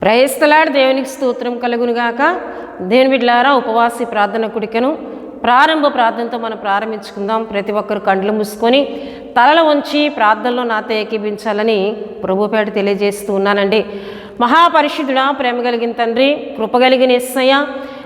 Praise the lord. దేవునికి స్తోత్రం కలుగునుగాక. దేవుని బిడ్డలారా, ఉపవాసి ప్రార్థన కుడికను ప్రారంభ ప్రార్థనతో మనం ప్రారంభించుకుందాం. ప్రతి ఒక్కరు కండ్లు మూసుకొని తలలు వంచి ప్రార్థనలో నాతో ఏకీభించాలని ప్రభుపేట తెలియజేస్తూ ఉన్నానండి. మహాపరిశుద్ధుడా, ప్రేమ కలిగిన తండ్రి, కృపగలిగిన యేసయ్య,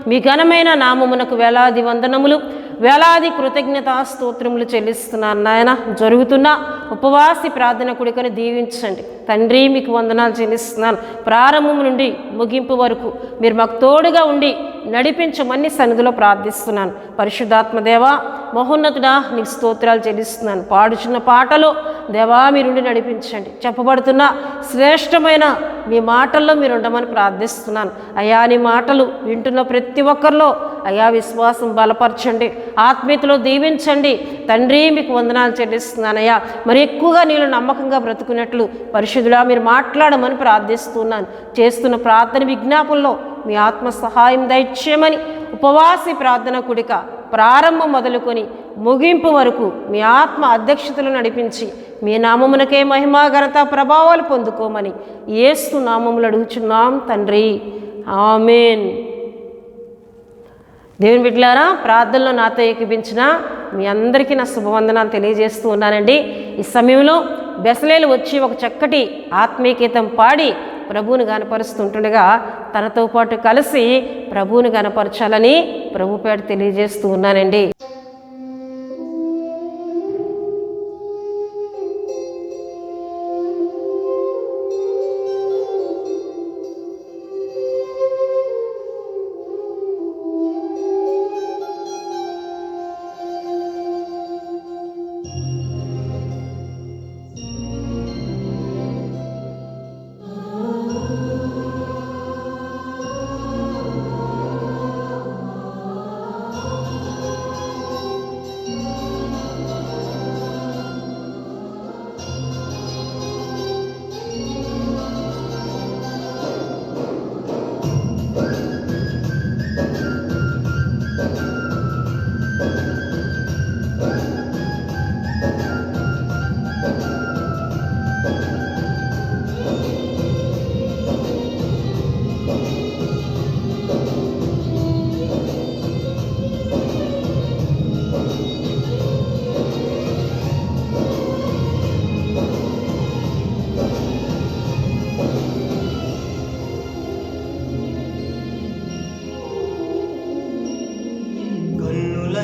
మీ ఘనమైన నామమునకు వేలాది వందనములు, వేలాది కృతజ్ఞతా స్తోత్రములు చెల్లిస్తున్నాను నాయన. జరుగుతున్న ఉపవాసి ప్రార్థన కుడికను దీవించండి తండ్రి. మీకు వందనాలు చెల్లిస్తున్నాను. ప్రారంభం నుండి ముగింపు వరకు మీరు మాకు తోడుగా ఉండి నడిపించమని సన్నిధిలో ప్రార్థిస్తున్నాను. పరిశుద్ధాత్మ దేవా, మహోన్నతుడా, నీకు స్తోత్రాలు చెల్లిస్తున్నాను. పాడుచున్న పాటలో దేవా మీరుండి నడిపించండి. చెప్పబడుతున్న శ్రేష్టమైన మీ మాటల్లో మీరు ఉండమని ప్రార్థిస్తున్నాను. అయ్యా, నీ మాటలు వింటున్న ప్రతి ఒక్కరిలో అయ్యా విశ్వాసం బలపరచండి, ఆత్మీయతలో దీవించండి తండ్రి. మీకు వందనాలు చెల్లిస్తున్నాను అయ్యా. మరి ఎక్కువగా నేను నమ్మకంగా బ్రతుకున్నట్లు పరిశుద్ధుడా మీరు మాట్లాడమని ప్రార్థిస్తున్నాను. చేస్తున్న ప్రార్థన విజ్ఞాపనలో మీ ఆత్మ సహాయం దయచేయమని ఉపవాసి ప్రార్థన కుడిక ప్రారంభం మొదలుకొని ముగింపు వరకు మీ ఆత్మ అధ్యక్షతలు నడిపించి మీ నామమునకే మహిమ ఘనత ప్రభావాలు పొందుకోమని యేసు నామములు అడుగుచున్నాం తండ్రి, ఆమేన్. దేవుని బిడ్డలారా, ప్రార్థనలో నాతో ఏకీభించిన మీ అందరికీ నా శుభవందనాలు తెలియజేస్తూ ఉన్నానండి. ఈ సమయంలో బెసలేలు వచ్చి ఒక చక్కటి ఆత్మీయ గీతం పాడి ప్రభువుని గనపరుస్తుంటుండగా తనతో పాటు కలిసి ప్రభువుని గనపరచాలని ప్రభుపేట తెలియజేస్తూ ఉన్నానండి.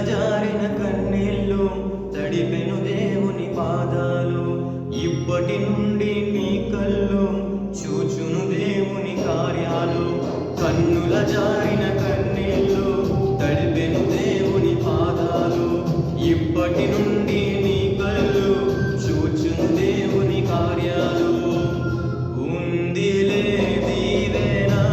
జారిన కన్నీళ్ళు తడిపెను దేవుని పాదాలు, ఇప్పటి నుండి నీ కళ్ళు చూచును దేవుని కార్యాలు. కన్నుల జారిన కన్నీళ్ళు తడిపెను దేవుని పాదాలు, ఇప్పటి నుండి నీ కళ్ళు చూచును దేవుని కార్యాలు. ఉందిలే దీవెనా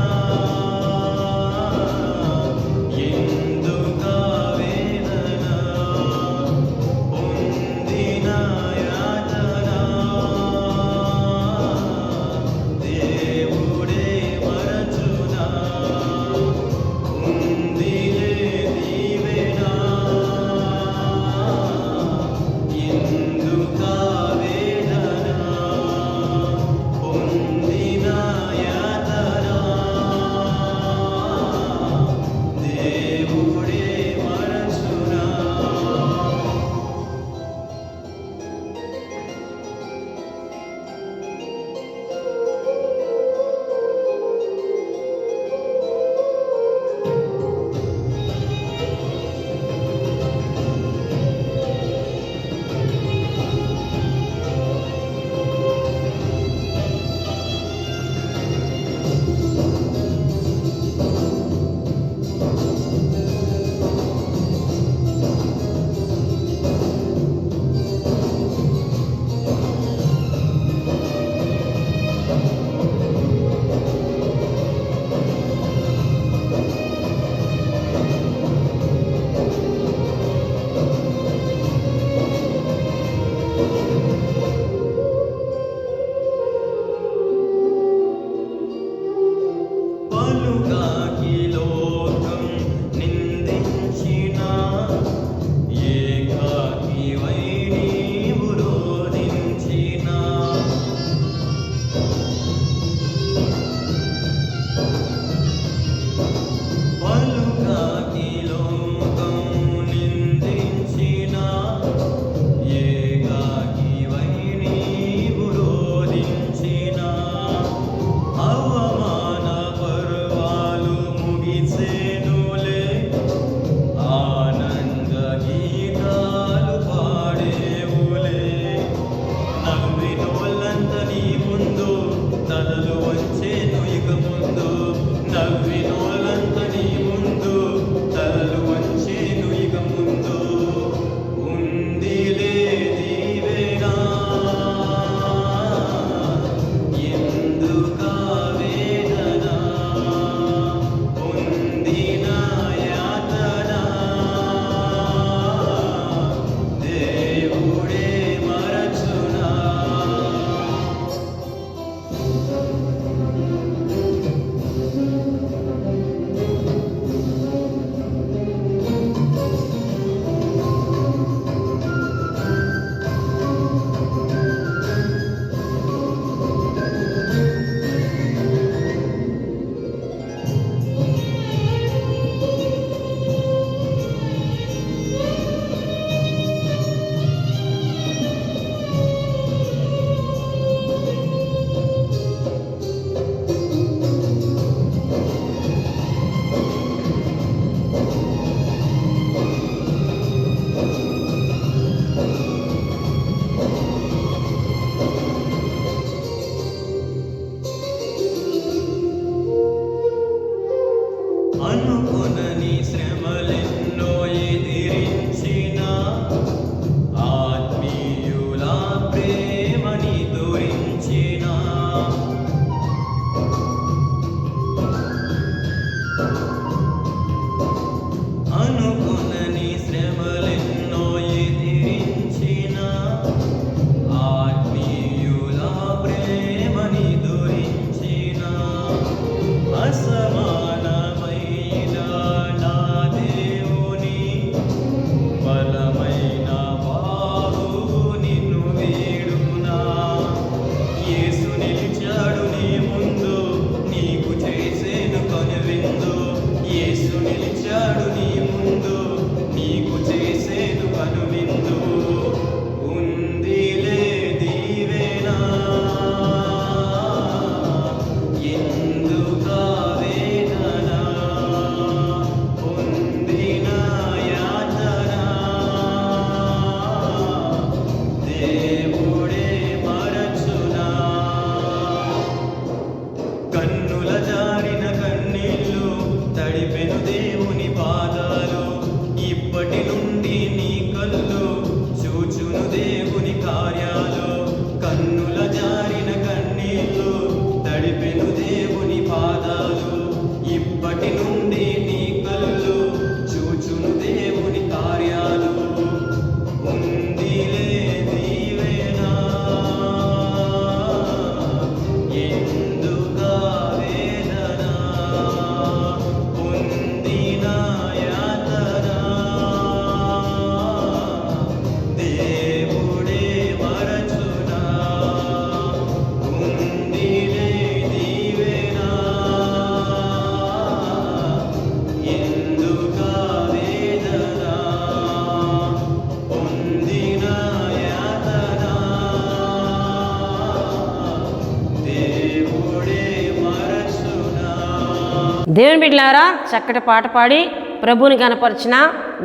దేవుని బిడ్డలారా, చక్కటి పాట పాడి ప్రభువుని గనపరిచిన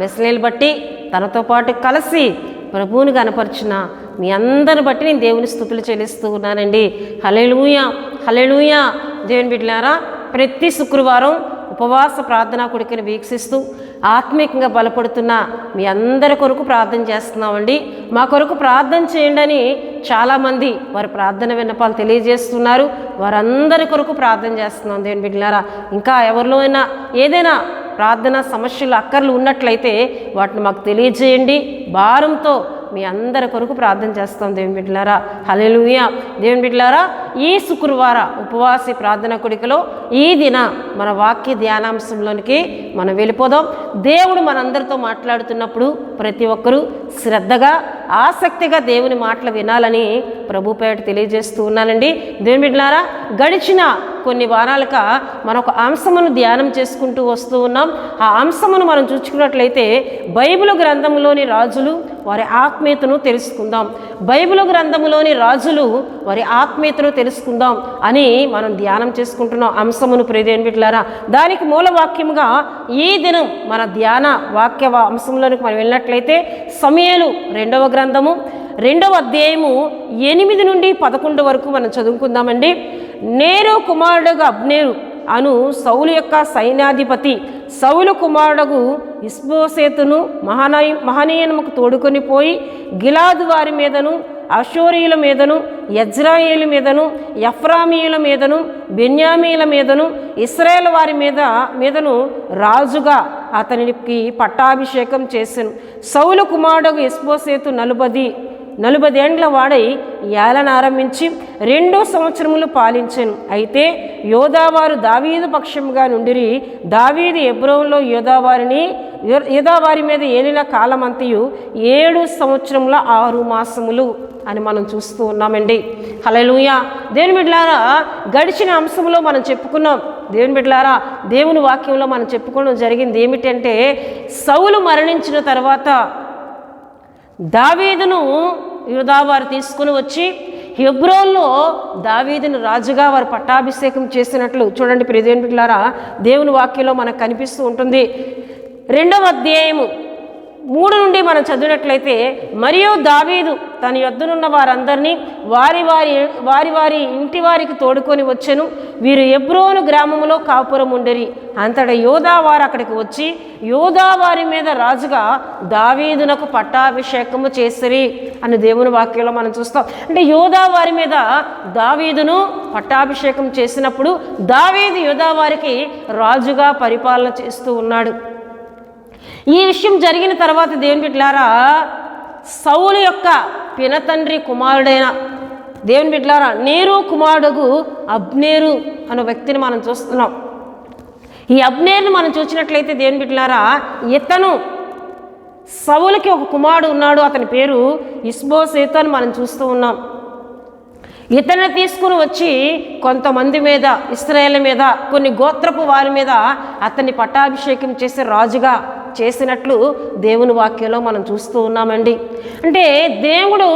మెస్లేలు బట్టి తనతో పాటు కలిసి ప్రభువుని గనపరిచిన మీ అందరిని బట్టి నేను దేవుని స్తుతులు చెల్లిస్తూ ఉన్నానండి. హల్లెలూయా, హల్లెలూయా. దేవుని బిడ్డలారా, ప్రతి శుక్రవారం ఉపవాస ప్రార్థనా కొడుకుని వీక్షిస్తూ ఆత్మీయంగా బలపడుతున్న మీ అందరి కొరకు ప్రార్థన చేస్తున్నామండి. మా కొరకు ప్రార్థన చేయండి అని చాలామంది వారి ప్రార్థన విన్నపాలు తెలియజేస్తున్నారు. వారందరి కొరకు ప్రార్థన చేస్తున్నాం. దేవుని బిడ్డలారా, ఇంకా ఎవరిలో అయినా ఏదైనా ప్రార్థన సమస్యలు అక్కర్లు ఉన్నట్లయితే వాటిని మాకు తెలియజేయండి. భారంతో మీ అందరి కొరకు ప్రార్థన చేస్తాం. దేవుని బిడ్డలారా, హల్లెలూయా. దేవుని బిడ్డలారా, ఈ శుక్రవార ఉపవాసి ప్రార్థన కొడికలో ఈ దిన మన వాక్య ధ్యానాంశంలోనికి మనం వెళ్ళిపోదాం. దేవుడు మనందరితో మాట్లాడుతున్నప్పుడు ప్రతి ఒక్కరూ శ్రద్ధగా ఆసక్తిగా దేవుని మాటలు వినాలని ప్రభుపేట తెలియజేస్తూ ఉన్నానండి. దేవుని బిడ్డలారా, గడిచిన కొన్ని వారాలుగా మనం ఒక అంశమును ధ్యానం చేసుకుంటూ వస్తూ ఉన్నాం. ఆ అంశమును మనం చూసుకున్నట్లయితే బైబిల్ గ్రంథంలోని రాజులు వారి ఆత్మీయతను తెలుసుకుందాం. బైబిల్ గ్రంథంలోని రాజులు వారి ఆత్మీయతను తెలుసుకుందాం అని మనం ధ్యానం చేసుకుంటున్నాం అంశమును. ప్రియదేవుని బిడ్డలారా, దానికి మూల వాక్యముగా ఈ దినం మన ధ్యాన వాక్య అంశంలోనికి మనం వెళ్ళినట్లయితే సమూయేలు 2వ గ్రంథము 2వ అధ్యాయము 8 నుండి 11 వరకు మనం చదువుకుందామండి. నేరు కుమారుడుగా అబ్నేరు అను సౌలు యొక్క సైన్యాధిపతి సౌలు కుమారుడు ఇష్బోషెతును మహనయీముకు తోడుకొని పోయి గిలాదు వారి మీదను అషోరీయుల మీదను యజ్రాయేలు మీదను ఎఫ్రామీయుల మీదను బెన్యామీల మీదను ఇశ్రాయేల్ వారి మీదను రాజుగా అతనికి పట్టాభిషేకం చేసెను. సౌలు కుమారుడు ఇష్బోషెతు 40 ఏండ్ల వాడై ఏలన ఆరంభించి 2 సంవత్సరములు పాలించెను. అయితే యోధావారు దావీదు పక్షముగా నుండిరి. దావీదు హెబ్రోనులో యోధావారి మీద ఏలిన కాలమంతయు 7 సంవత్సరముల 6 మాసములు అని మనం చూస్తూ ఉన్నామండి. హల్లెలూయా. దేవుని బిడ్డలారా, గడిచిన అంశంలో మనం చెప్పుకున్నాం. దేవుని బిడ్డలారా, దేవుని వాక్యంలో మనం చెప్పుకోవడం జరిగింది ఏమిటంటే, సౌలు మరణించిన తర్వాత దావీదును యోధావారు తీసుకుని వచ్చి హెబ్రోన్లో దావీదును రాజుగా వారు పట్టాభిషేకం చేసినట్లు చూడండి. ప్రియదేవుని బిడ్డలారా, దేవుని వాక్యంలో మనకు కనిపిస్తూ ఉంటుంది. 2వ అధ్యాయము 3 నుండి మనం చదివినట్లయితే, మరియు దావీదు తన యొద్దనున్న వారందరినీ వారి ఇంటి వారికి తోడుకొని వచ్చెను. వీరు హెబ్రోను గ్రామంలో కాపురం ఉండేరి. అంతటా యోధావారు అక్కడికి వచ్చి యోధావారి మీద రాజుగా దావీదునకు పట్టాభిషేకము చేసిరి అని దేవుని వాక్యంలో మనం చూస్తాం. అంటే యోధావారి మీద దావీదును పట్టాభిషేకం చేసినప్పుడు దావీదు యోధావారికి రాజుగా పరిపాలన చేస్తూ ఉన్నాడు. ఈ విషయం జరిగిన తర్వాత దేవుని బిడ్డలారా, సౌలు యొక్క పినతండ్రి కుమారుడైన దేవుని బిడ్డలారా నేరు కుమారుడు అబ్నేరు అనే వ్యక్తిని మనం చూస్తున్నాం. ఈ అబ్నేరుని మనం చూసినట్లయితే దేవుని బిడ్డలారా, ఇతను సౌలుకి ఒక కుమారుడు ఉన్నాడు. అతని పేరు ఇష్బోషెతు అని మనం చూస్తూ ఉన్నాం. ఇతన్ని తీసుకుని వచ్చి కొంతమంది మీద ఇశ్రాయేలు మీద కొన్ని గోత్రపు వారి మీద అతన్ని పట్టాభిషేకం చేసి రాజుగా చేసినట్లు దేవుని వాక్యంలో మనం చూస్తూ ఉన్నామండి. అంటే దేవుడు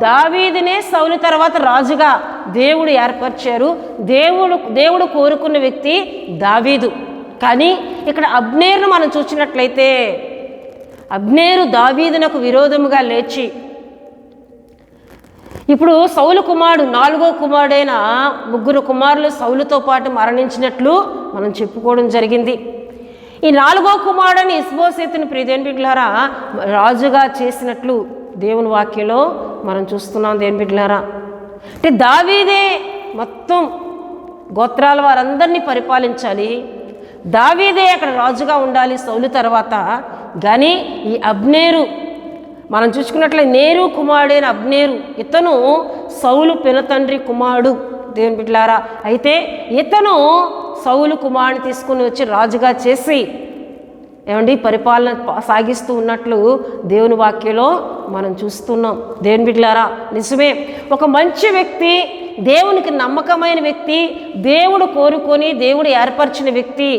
దావీదునే సౌలు తర్వాత రాజుగా దేవుడు ఏర్పరిచారు. దేవుడు కోరుకున్న వ్యక్తి దావీదు. కానీ ఇక్కడ అబ్నేరును మనం చూసినట్లయితే అబ్నేరు దావీదునకు విరోధముగా లేచి ఇప్పుడు సౌలు కుమారుడు 4వ కుమారుడైన 3 కుమారులు సౌలుతో పాటు మరణించినట్లు మనం చెప్పుకోవడం జరిగింది. ఈ 4వ కుమారుడని ఇష్బోషెతుని ప్రియదేవుని బిడ్డలారా రాజుగా చేసినట్లు దేవుని వాక్యంలో మనం చూస్తున్నాం. దేవుని బిడ్డలారా, అంటే దావీదే మొత్తం గోత్రాల వారందరినీ పరిపాలించాలి, దావీదే అక్కడ రాజుగా ఉండాలి సౌలు తర్వాత. కానీ ఈ అబ్నేరు మనం చూసుకున్నట్లయితే నేరు కుమారుడైన అబ్నేరు ఇతను సౌలు పినతండ్రి కుమారుడు. దేవుని బిడ్డలారా, అయితే ఇతను సౌలు కుమారుని తీసుకుని వచ్చి రాజుగా చేసి పరిపాలన సాగిస్తూ ఉన్నట్లు దేవుని వాక్యంలో మనం చూస్తున్నాం. దేవుని బిడ్డలారా, నిజమే, ఒక మంచి వ్యక్తి, దేవునికి నమ్మకమైన వ్యక్తి, దేవుడు కోరుకొని దేవుడు ఏర్పరిచిన వ్యక్తి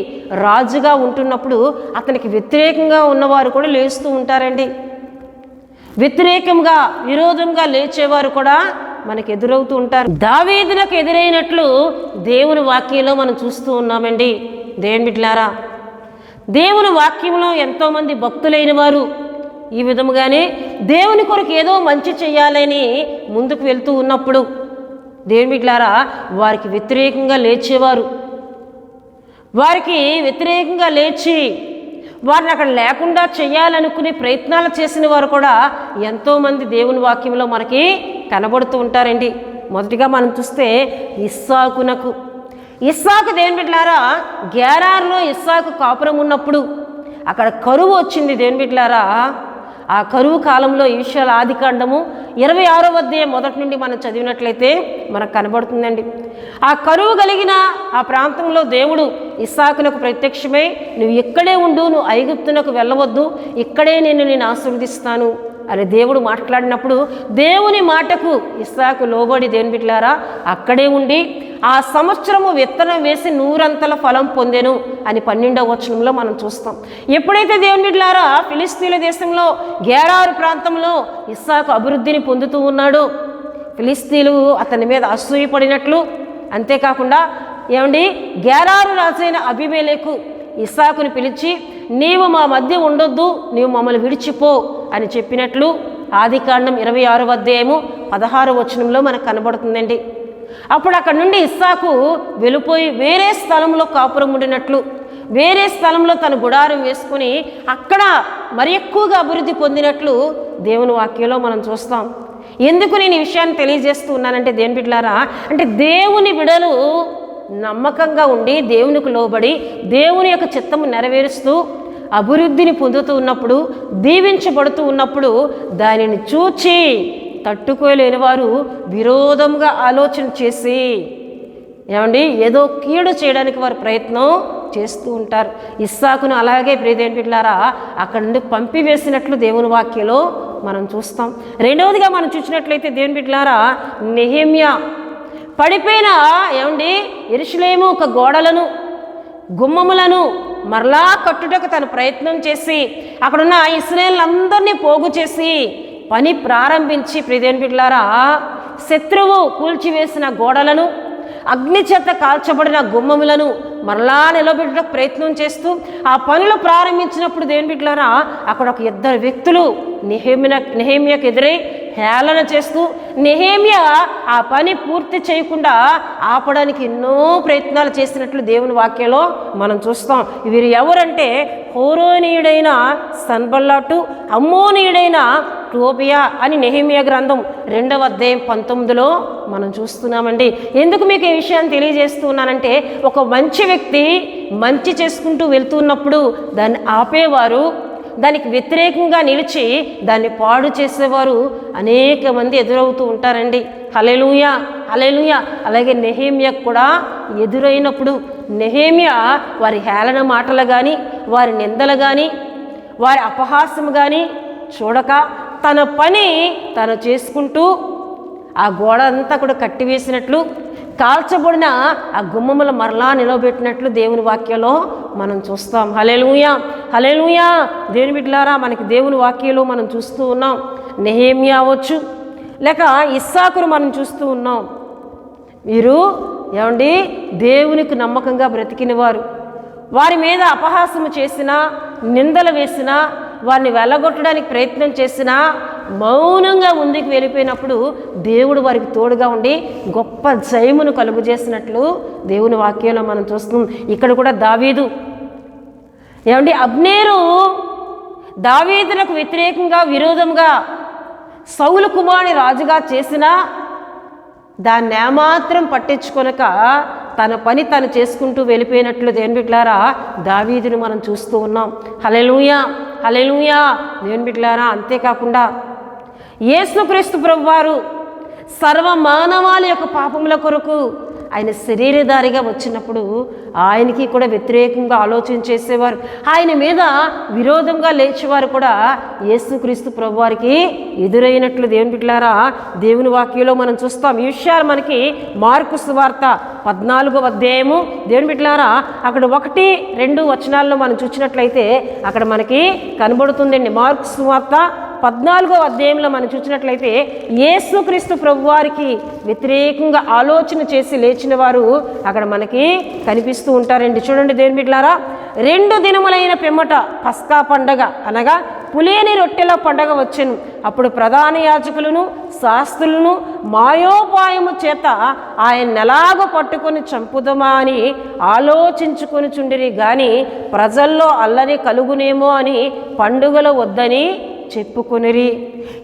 రాజుగా ఉంటున్నప్పుడు అతనికి వ్యతిరేకంగా ఉన్నవారు కూడా లేస్తూ ఉంటారండి. వ్యతిరేకంగా విరోధంగా లేచేవారు కూడా మనకు ఎదురవుతూ ఉంటారు. దావీదునకు ఎదురైనట్లు దేవుని వాక్యంలో మనం చూస్తూ ఉన్నామండి. దేవుని బిడ్డలారా, దేవుని వాక్యంలో ఎంతోమంది భక్తులైన వారు ఈ విధముగానే దేవుని కొరకు ఏదో మంచి చేయాలని ముందుకు వెళ్తూ ఉన్నప్పుడు దేవుని బిడ్డలారా వారికి వ్యతిరేకంగా లేచేవారు. వారికి వ్యతిరేకంగా లేచి వారిని అక్కడ లేకుండా చేయాలనుకునే ప్రయత్నాలు చేసిన వారు కూడా ఎంతోమంది దేవుని వాక్యంలో మనకి కనబడుతూ ఉంటారండి. మొదటిగా మనం చూస్తే ఇస్సాకు దేవుని బిడ్డలారా, గెరారులో ఇస్సాకు కాపురం ఉన్నప్పుడు అక్కడ కరువు వచ్చింది. దేవుని బిడ్డలారా, ఆ కరువు కాలంలో ఈ విషయాల ఆదికాండము 26వ అధ్యాయం మొదటి నుండి మనం చదివినట్లయితే మనకు కనబడుతుందండి. ఆ కరువు కలిగిన ఆ ప్రాంతంలో దేవుడు ఇస్సాకునకు ప్రత్యక్షమై, నువ్వు ఇక్కడే ఉండు, నువ్వు ఐగుప్తునకు వెళ్ళవద్దు, ఇక్కడే నేను ఆశీర్వదిస్తాను అని దేవుడు మాట్లాడినప్పుడు దేవుని మాటకు ఇస్సాకు లోబడి దేవుని బిడ్డలారా అక్కడే ఉండి ఆ సంవత్సరము విత్తనం వేసి 100 ఫలం పొందెను అని 12వ వచనంలో మనం చూస్తాం. ఎప్పుడైతే దేవుని బిడ్డలారా ఫిలిస్తీన్ల దేశంలో గెరారు ప్రాంతంలో ఇస్సాకు అభివృద్ధిని పొందుతూ ఉన్నాడో, ఫిలిస్తీన్లు అతని మీద అసూయపడినట్లు, అంతేకాకుండా గెరారు రాజైన అబీమెలెకు ఇస్సాకుని పిలిచి, నీవు మా మధ్య ఉండొద్దు, నీవు మమ్మల్ని విడిచిపో అని చెప్పినట్లు ఆదికాండం 26వ అధ్యాయము 16వ వచనంలో మనకు కనబడుతుందండి. అప్పుడు అక్కడ నుండి ఇస్సాకు వెళ్ళిపోయి వేరే స్థలంలో కాపురం ఉండినట్లు, వేరే స్థలంలో తన గుడారం వేసుకుని అక్కడ మరి ఎక్కువగా అభివృద్ధి పొందినట్లు దేవుని వాక్యంలో మనం చూస్తాం. ఎందుకు నేను ఈ విషయాన్ని తెలియజేస్తూ ఉన్నానంటే దేవుని బిడ్డలారా, అంటే దేవుని బిడ్డలు నమ్మకంగా ఉండి దేవునికి లోబడి దేవుని యొక్క చిత్తము నెరవేరుస్తూ అభివృద్ధిని పొందుతూ ఉన్నప్పుడు, దీవించబడుతూ ఉన్నప్పుడు దానిని చూచి తట్టుకోలేని వారు విరోధంగా ఆలోచన చేసి ఏదో కీడు చేయడానికి వారు ప్రయత్నం చేస్తూ ఉంటారు. ఇస్సాకును అలాగే ప్రియదేవుని బిడ్డలారా అక్కడ నుండి పంపివేసినట్లు దేవుని వాక్యంలో మనం చూస్తాం. రెండవదిగా మనం చూసినట్లయితే దేవుని బిడ్డలారా, నెహెమ్యా పడిపోయిన యెరూషలేము ఒక గోడలను గుమ్మములను మరలా కట్టుటకు తను ప్రయత్నం చేసి అక్కడున్న ఇశ్రాయేలులందరినీ పోగు చేసి పని ప్రారంభించి ప్రియదేవుని బిడ్డలారా శత్రువు కూల్చివేసిన గోడలను, అగ్ని చేత కాల్చబడిన గుమ్మములను మరలా నిలబెట్టడానికి ప్రయత్నం చేస్తూ ఆ పనులు ప్రారంభించినప్పుడు దేవుని బిడ్డలారా అక్కడ ఒక 2 వ్యక్తులు నెహెమ్యాకు ఎదురై హేళన చేస్తూ నెహెమ్యా ఆ పని పూర్తి చేయకుండా ఆపడానికి ఎన్నో ప్రయత్నాలు చేసినట్లు దేవుని వాక్యంలో మనం చూస్తాం. వీరు ఎవరంటే హోరోనీయుడైన సన్బల్లాటు, అమ్మోనీయుడైన టోబియా అని నెహెమ్యా గ్రంథం 2వ అధ్యాయం 19లో మనం చూస్తున్నామండి. ఎందుకు మీకు ఈ విషయాన్ని తెలియజేస్తున్నానంటే, ఒక మంచి వ్యక్తి మంచి చేసుకుంటూ వెళ్తున్నప్పుడు దాన్ని ఆపేవారు, దానికి వ్యతిరేకంగా నిలిచి దాన్ని పాడు చేసేవారు అనేక మంది ఎదురవుతూ ఉంటారండి. హల్లెలూయా, హల్లెలూయా. అలాగే నెహెమ్యాకు కూడా ఎదురైనప్పుడు నెహెమ్యా వారి హేళన మాటలు కానీ, వారి నిందలు కానీ, వారి అపహాస్యం కానీ చూడక తన పని తను చేసుకుంటూ ఆ గోడ అంతా కూడా కట్టివేసినట్లు, కాల్చబడిన ఆ గుమ్మముల మరలా నిలబెట్టినట్లు దేవుని వాక్యంలో మనం చూస్తాం. హల్లెలూయా, హల్లెలూయా. దేవుని బిడ్డలారా మనకి దేవుని వాక్యంలో మనం చూస్తూ ఉన్నాం. నెహెమ్యా అవ్వచ్చు, లేక ఇస్సాకును మనం చూస్తూ ఉన్నాం. వీరు దేవునికి నమ్మకంగా బ్రతికిన వారు. వారి మీద అపహాసము చేసినా, నిందలు వేసినా, వారిని వెళ్ళగొట్టడానికి ప్రయత్నం చేసినా మౌనంగా ముందుకు వెళ్ళిపోయినప్పుడు దేవుడు వారికి తోడుగా ఉండి గొప్ప జయమును కలుగు చేసినట్లు దేవుని వాక్యంలో మనం చూస్తాం. ఇక్కడ కూడా దావీదు అబ్నేరు దావీదునకు వ్యతిరేకంగా విరోధంగా సౌలు కుమారుని రాజుగా చేసినా దాన్ని ఏమాత్రం పట్టించుకొనక తన పని తను చేసుకుంటూ వెళ్ళిపోయినట్లు దేవుని బిడ్డలారా దావీదును మనం చూస్తూ ఉన్నాం. హల్లెలూయా, హల్లెలూయా. దేవుని బిడ్డలారా అంతేకాకుండా యేసుక్రీస్తు ప్రభువారు సర్వ మానవాళి యొక్క పాపముల కొరకు ఆయన శరీరధారిగా వచ్చినప్పుడు ఆయనకి కూడా వ్యతిరేకంగా ఆలోచన చేసేవారు, ఆయన మీద విరోధంగా లేచేవారు కూడా యేసుక్రీస్తు ప్రభువారికి ఎదురైనట్లు దేవుని బిడ్డలారా దేవుని వాక్యంలో మనం చూస్తాం. ఈ విషయాలు మనకి మార్కు సువార్త 14వ అధ్యాయము దేవుని బిడ్డలారా అక్కడ 1-2 వచనాల్లో మనం చూసినట్లయితే అక్కడ మనకి కనబడుతుందండి. మార్కు సువార్త 14వ అధ్యాయంలో మనం చూసినట్లయితే యేసుక్రీస్తు ప్రభువారికి వ్యతిరేకంగా ఆలోచన చేసి లేచిన వారు అక్కడ మనకి కనిపిస్తూ ఉంటారండి. చూడండి దేవుని బిడ్డలారా, 2 దినములైన పిమ్మట పస్కా పండగ అనగా పులియని రొట్టెల పండగ వచ్చెను. అప్పుడు ప్రధాన యాజకులను శాస్త్రులను మాయోపాయము చేత ఆయన ఎలాగో పట్టుకొని చంపుదమా అని ఆలోచించుకొని చుండిరి గాని ప్రజల్లో అల్లరి కలుగునేమో అని పండుగలు వద్దని చెప్పుకొనిరి.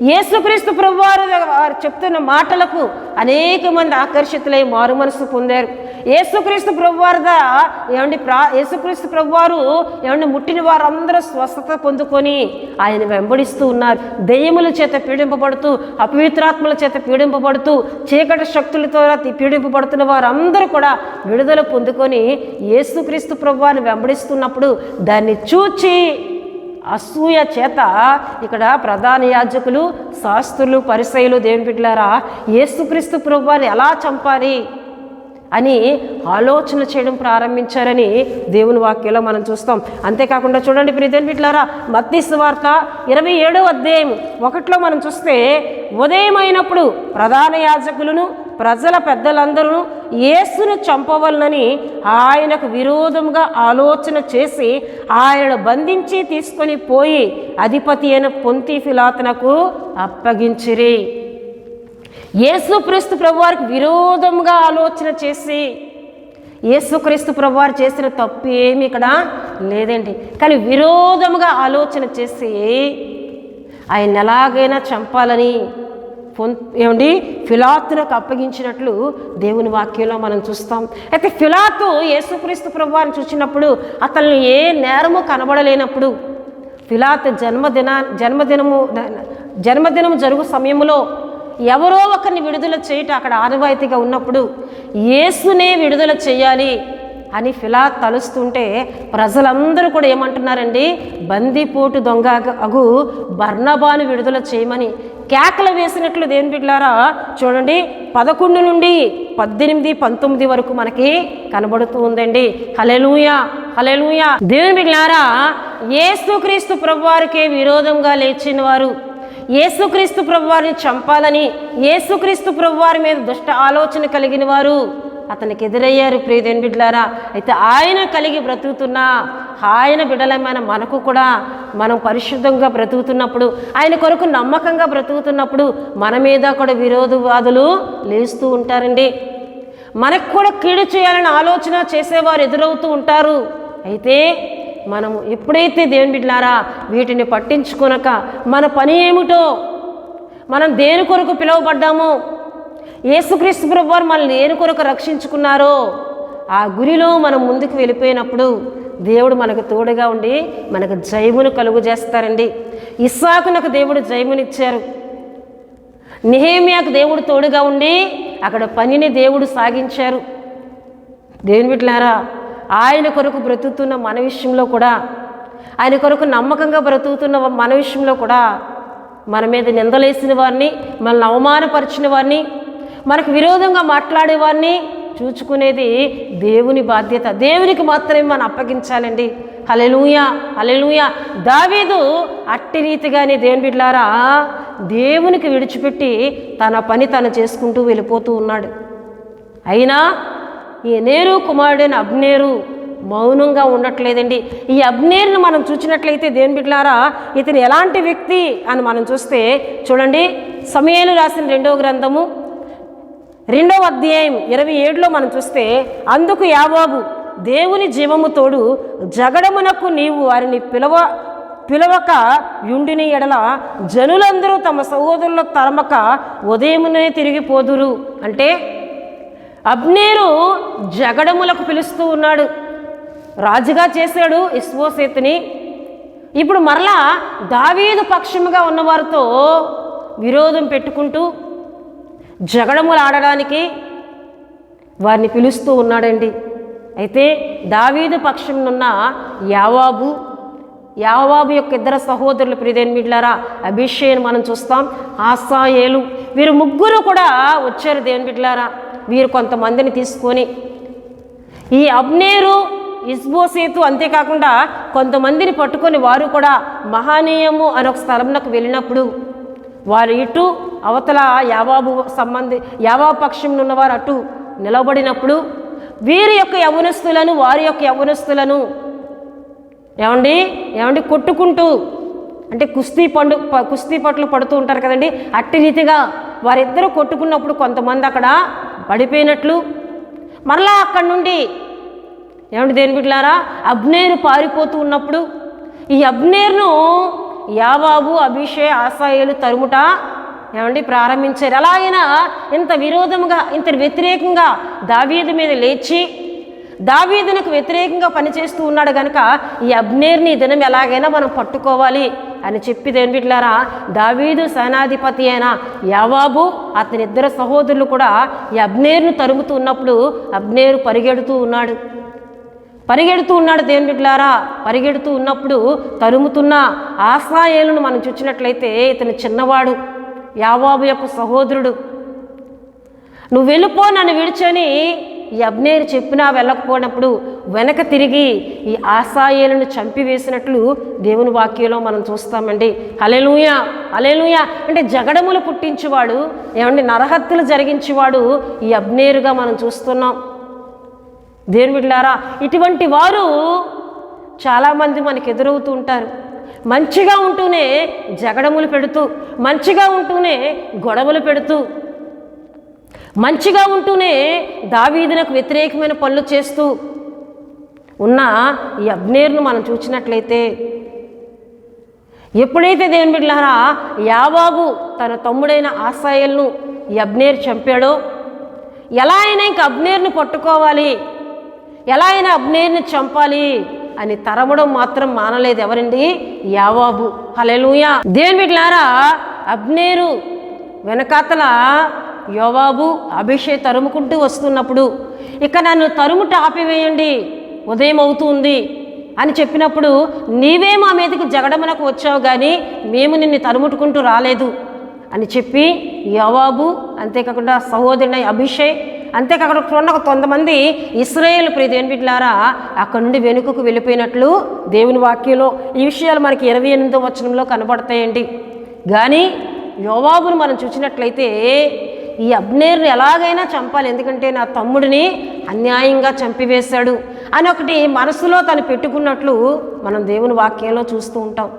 యేసుక్రీస్తు ప్రభువారు వారు చెప్తున్న మాటలకు అనేక మంది ఆకర్షితులై మారు మనసు పొందారు. యేసుక్రీస్తు ప్రభువారు యేసుక్రీస్తు ప్రభువారు ముట్టిన వారందరూ స్వస్థత పొందుకొని ఆయన వెంబడిస్తూ ఉన్నారు. దెయ్యముల చేత పీడింపబడుతూ, అపవిత్రాత్మల చేత పీడింపబడుతూ, చీకటి శక్తులతో పీడింపబడుతున్న వారందరూ కూడా విడుదల పొందుకొని యేసుక్రీస్తు ప్రభువారిని వెంబడిస్తున్నప్పుడు దాన్ని చూచి అసూయ చేత ఇక్కడ ప్రధాన యాజకులు, శాస్త్రులు, పరిసయ్యులు దేవుని బిడ్డలారా యేసుక్రీస్తు ప్రభువారిని ఎలా చంపాలి అని ఆలోచన చేయడం ప్రారంభించారని దేవుని వాక్యంలో మనం చూస్తాం. అంతేకాకుండా చూడండి ప్రియ దేవుని బిడ్డలారా, మత్తయి సువార్త 27వ అధ్యాయం 1లో మనం చూస్తే ఉదయమైనప్పుడు ప్రధాన యాజకులను ప్రజల పెద్దలందరూ యేసును చంపవలనని ఆయనకు విరోధంగా ఆలోచన చేసి ఆయనను బంధించి తీసుకొని పోయి అధిపతి అయిన పొంతి పిలాతునకు అప్పగించిరి. యేసుక్రీస్తు ప్రభువారికి విరోధంగా ఆలోచన చేసి, యేసుక్రీస్తు ప్రభువారు చేసిన తప్పు ఏమి ఇక్కడ లేదండి, కానీ విరోధంగా ఆలోచన చేసి ఆయన ఎలాగైనా చంపాలని పిలాతునకు అప్పగించినట్లు దేవుని వాక్యంలో మనం చూస్తాం. అయితే పిలాతు యేసుక్రీస్తు ప్రభువారిని చూసినప్పుడు అతన్ని ఏ నేరము కనబడలేనప్పుడు పిలాతు జన్మదినము జరుగు సమయంలో ఎవరో ఒకరిని విడుదల చేయటం అక్కడ ఆనవాయితీగా ఉన్నప్పుడు యేసునే విడుదల చేయాలి అని పిలాతు తలుస్తుంటే ప్రజలందరూ కూడా ఏమంటున్నారండి, బందిపోటు దొంగ అగు బర్నబాను విడుదల చేయమని కేకలు వేసినట్లు దేవుని బిడ్డలారా చూడండి 11 నుండి 18, 19 వరకు మనకి కనబడుతూ ఉందండి. హల్లెలూయా, హల్లెలూయా. దేవుని బిడ్డలారా, యేసుక్రీస్తు ప్రభువారికే విరోధంగా లేచిన వారు, యేసుక్రీస్తు ప్రభువారిని చంపాలని యేసుక్రీస్తు ప్రభువారి మీద దుష్ట ఆలోచన కలిగిన వారు అతనికి ఎదురయ్యారు ప్రియ దేవుని బిడ్డలారా. అయితే ఆయన కలిగి బ్రతుకుతున్నా ఆయన బిడ్డలమైన మనకు కూడా మనం పరిశుద్ధంగా బ్రతుకుతున్నప్పుడు, ఆయన కొరకు నమ్మకంగా బ్రతుకుతున్నప్పుడు మన మీద కూడా విరోధవాదులు లేస్తూ ఉంటారండి. మనకు కూడా కీడు చేయాలని ఆలోచన చేసేవారు ఎదురవుతూ ఉంటారు. అయితే మనము ఎప్పుడైతే దేవుని బిడ్డలారా వీటిని పట్టించుకొనక మన పని ఏమిటో, మనం దేని కొరకు పిలువబడ్డామో, యేసుక్రీస్తు ప్రభువారు మనల్ని దేని కొరకు రక్షించుకున్నారో ఆ గురిలో మనం ముందుకు వెళ్ళిపోయినప్పుడు దేవుడు మనకు తోడుగా ఉండి మనకు జయమును కలుగు చేస్తారండి. ఇస్సాకునకు దేవుడు జయమునిచ్చారు, నెహెమ్యాకు దేవుడు తోడుగా ఉండి అక్కడ పనిని దేవుడు సాగించారు. దేవుని బిడ్డలారా, ఆయన కొరకు బ్రతుకుతున్న మన విషయంలో కూడా, ఆయన కొరకు నమ్మకంగా బ్రతుకుతున్న మన విషయంలో కూడా మన మీద నిందలేసిన వారిని, మనల్ని అవమానపరిచిన వారిని, మనకు విరోధంగా మాట్లాడేవారిని చూచుకునేది దేవుని బాధ్యత. దేవునికి మాత్రమే మనం అప్పగించాలండి. హల్లెలూయా, హల్లెలూయా. దావీదు అట్టి రీతిగానే దేవుని బిడ్డలారా దేవునికి విడిచిపెట్టి తన పని తను చేసుకుంటూ వెళ్ళిపోతూ ఉన్నాడు. అయినా ఈ నేరు కుమారుడైన అబ్నేరు మౌనంగా ఉండట్లేదండి. ఈ అబ్నేరును మనం చూసినట్లయితే దేవుని బిడ్డలారా ఇతను ఎలాంటి వ్యక్తి అని మనం చూస్తే చూడండి, సమూయేలు రాసిన 2వ గ్రంథము 2వ అధ్యాయం 27లో మనం చూస్తే, అందుకు యాకోబు దేవుని జీవము తోడు జగడమునకు నీవు వారిని పిలవక యుండిని ఎడల జనులందరూ తమ సహోదరుల తరమక ఉదయమునే తిరిగిపోదురు. అంటే అబ్నేరు జగడములకు పిలుస్తూ ఉన్నాడు. రాజుగా చేశాడు ఇష్బోషెతుని. ఇప్పుడు మరలా దావీదు పక్షముగా ఉన్నవారితో విరోధం పెట్టుకుంటూ జగడములు ఆడడానికి వారిని పిలుస్తూ ఉన్నాడండి. అయితే దావీదు పక్షమునున్న యావాబు యొక్క 2 సహోదరులు ప్రియదేవుని బిడ్డలారా అబీషైని మనం చూస్తాం, ఆసాయేలు, వీరు ముగ్గురు కూడా వచ్చారు దేవుని బిడ్డలారా. వీరు కొంతమందిని తీసుకొని ఈ అబ్నేరు ఇష్బోషెతు అంతేకాకుండా కొంతమందిని పట్టుకొని వారు కూడా మహానీయము అనే ఒక స్థలంలోకి వెళ్ళినప్పుడు వారు ఇటు అవతల యావాబు పక్షం ఉన్నవారు అటు నిలబడినప్పుడు వీరి యొక్క యవనస్తులను వారి యొక్క యవనస్తులను ఏమండి కొట్టుకుంటూ, అంటే కుస్తీ పట్లు పడుతూ ఉంటారు కదండి, అట్టి రీతిగా వారిద్దరూ కొట్టుకున్నప్పుడు కొంతమంది అక్కడ పడిపోయినట్లు, మరలా అక్కడి నుండి దేని బిడ్డలారా అబ్నేరు పారిపోతూ ఉన్నప్పుడు ఈ అబ్నేరును యావాబు, అబీషై, ఆసాయేలు తరుముట ప్రారంభించారు. ఎలాగైనా ఇంత విరోధముగా, ఇంత వ్యతిరేకంగా దావీదు మీద లేచి దావీదునకు వ్యతిరేకంగా పనిచేస్తూ ఉన్నాడు కనుక ఈ అబ్నేర్ని దినం ఎలాగైనా మనం పట్టుకోవాలి అని చెప్పి దేని బిడ్డలారా దావీదు సేనాధిపతి అయిన యావాబు అతని ఇద్దరు సహోదరులు కూడా ఈ అబ్నేర్ను తరుముతూ ఉన్నప్పుడు అబ్నేరు పరిగెడుతూ ఉన్నాడు దేని బిడ్డలారా. పరిగెడుతూ ఉన్నప్పుడు తరుముతున్న ఆసాయేలును మనం చూసినట్లయితే ఇతను చిన్నవాడు, యావాబు యొక్క సహోదరుడు. నువ్వు వెళ్ళిపో, నన్ను విడిచని ఈ అబ్నేరు చెప్పినా వెళ్ళకపోయినప్పుడు వెనక తిరిగి ఈ ఆసాయేలును చంపివేసినట్లు దేవుని వాక్యంలో మనం చూస్తామండి. హల్లెలూయా, హల్లెలూయా. అంటే జగడములు పుట్టించేవాడు, నరహత్యలు జరిగించేవాడు ఈ అబ్నేరుగా మనం చూస్తున్నాం. దేవుని బిడ్డలారా, ఇటువంటి వారు చాలామంది మనకు ఎదురవుతూ ఉంటారు. మంచిగా ఉంటూనే జగడములు పెడుతూ, మంచిగా ఉంటూనే గొడవలు పెడుతూ, మంచిగా ఉంటూనే దావీదునకు వ్యతిరేకమైన పనులు చేస్తూ ఉన్న ఈ అబ్నేరును మనం చూసినట్లయితే ఎప్పుడైతే దేవుని బిడ్డలారా యావాబు తన తమ్ముడైన ఆసాయేలును ఈ అబ్నేరు చంపాడో, ఎలా అయినా ఇంక అబ్నేరును పట్టుకోవాలి, ఎలా అయినా అబ్నేరుని చంపాలి అని తరమడం మాత్రం మానలేదు. ఎవరండి? యావాబు. హల్లెలూయా. దేవుని బిడ్డలారా, అబ్నేరు వెనకాతల యోవాబు, అబీషై తరుముకుంటూ వస్తున్నప్పుడు ఇక నన్ను తరుముట ఆపివేయండి, ఉదయం అవుతుంది అని చెప్పినప్పుడు నీవే మా మీదకి జగడమునకు వచ్చావు కానీ మేము నిన్ను తరుముట్టుకుంటూ రాలేదు అని చెప్పి యోవాబు, అంతేకాకుండా సహోదరుడైన అబీషై, అంతేకాకుండా ఉన్న కొంతమంది ఇశ్రాయేలు దేవుని బిడ్డలారా అక్కడి నుండి వెనుకకు వెళ్ళిపోయినట్లు దేవుని వాక్యంలో ఈ విషయాలు మనకి 28వ వచనంలో కనబడతాయండి. కానీ యోవాబును మనం చూసినట్లయితే ఈ అబ్నేరుని ఎలాగైనా చంపాలి, ఎందుకంటే నా తమ్ముడిని అన్యాయంగా చంపివేశాడు అని ఒకటి మనసులో తను పెట్టుకున్నట్లు మనం దేవుని వాక్యంలో చూస్తూ ఉంటాం.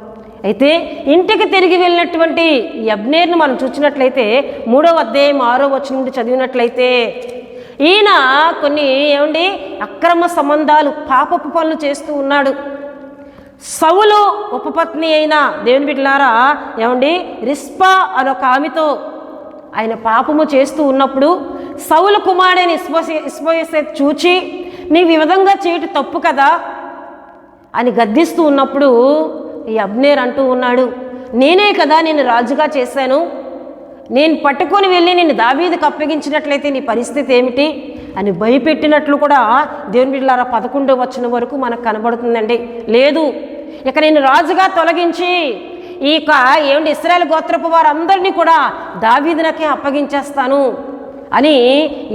అయితే ఇంటికి తిరిగి వెళ్ళినటువంటి ఈ అబ్నేరుని మనం చూసినట్లయితే 3వ అధ్యాయం 6వ వచనం నుండి చదివినట్లయితే ఈయన కొన్ని అక్రమ సంబంధాలు, పాపపు పనులు చేస్తూ ఉన్నాడు. సౌలు ఉపపత్ని అయిన దేవుని బిడ్డలారా రిస్పా అనొక ఆమెతో ఆయన పాపము చేస్తూ ఉన్నప్పుడు సౌలు కుమారుడైన ఇష్బోషెతు చూచి నీవు ఈ విధంగా చేయటం తప్పు కదా అని గద్దిస్తూ ఉన్నప్పుడు ఈ అబ్నేరు అంటూ ఉన్నాడు, నేనే కదా నేను రాజుగా చేశాను, నేను పట్టుకొని వెళ్ళి నేను దావీదుకు అప్పగించినట్లయితే నీ పరిస్థితి ఏమిటి అని భయపెట్టినట్లు కూడా దేవుని బిడ్డలారా 11వ వచనం వరకు మనకు కనబడుతుందండి. లేదు, ఇక నేను రాజుగా తొలగించి ఇశ్రాయేలు గోత్రపు వారందరినీ కూడా దావీదునకే అప్పగించేస్తాను అని